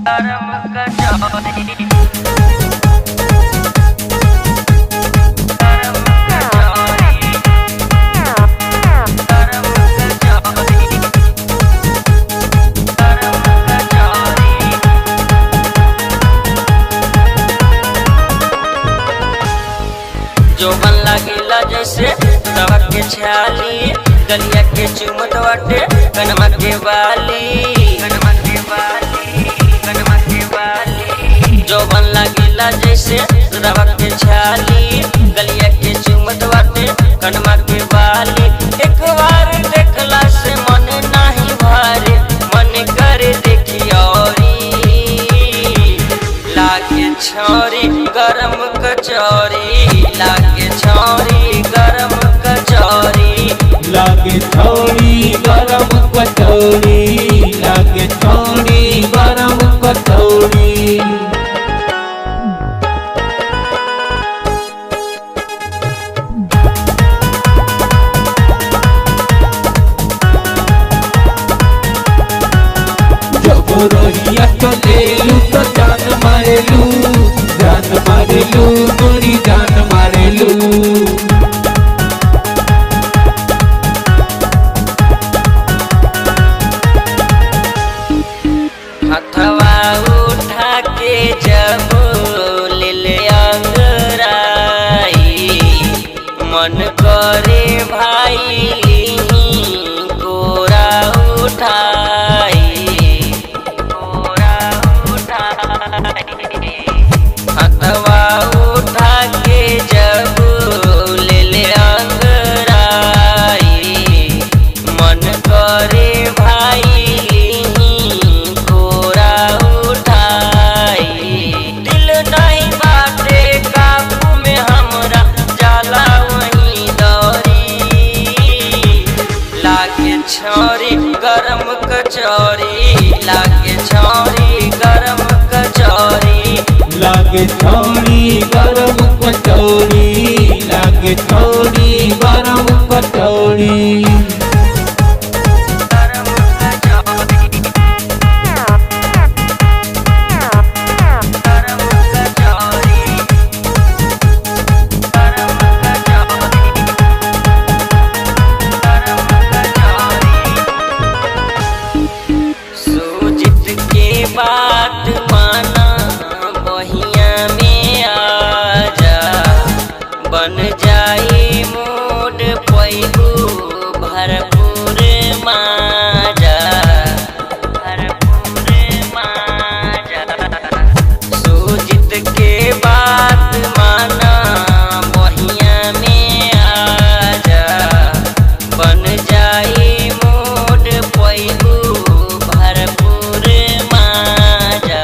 गरम कचौरी जो बन लागेला जैसे दवा के छाली गलिया के चुमत बाटे कनमा के बाली जो बन लागेला जैसे दवा के छाली गलिया के चुमत बाटे कनमा के बाली। एक बार देखला से मन नहीं भरे मन करे देखी औरी लागे छौरी गरम कचौरी लागे छौरी गरम कचौरी लागे छौरी गरम कचौरी लागे छौरी गरम कचौरी। जब रोहिया चलेलू तो जान मारेलू तोरी जान मारेलू। हथवा उठा के जब ले अंगराई मन करे भाई कोरा उठाई हथवा उठा के जब ले अंगराई मन करे भाई कोरा उठाई। दिल नहीं बाटे काबू में हमरा जाला वहीं दौरी लागे छौरी गरम कचौरी लागे छौरी गरम कचौरी लागे छौरी गरम कचौरी लागे छौरी गरम कचौरी। सूजित के बात माना बहिया में आजा बन जाई मूड पैबू भरपूर माजा सूजित के बात माना बहिया में आजा बन जाई मूड पैबू भरपूर माजा।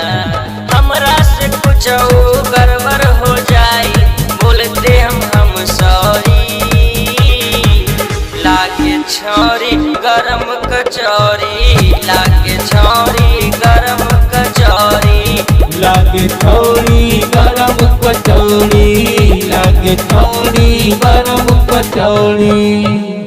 हमरा से कुछ गड़बड़ हो जाई बोलते हम सॉरी लागे छौरी गरम कचौरी लागे छौरी गरम कचौरी लागे छौरी गरम कचौरी लागे छौरी गरम कचौरी।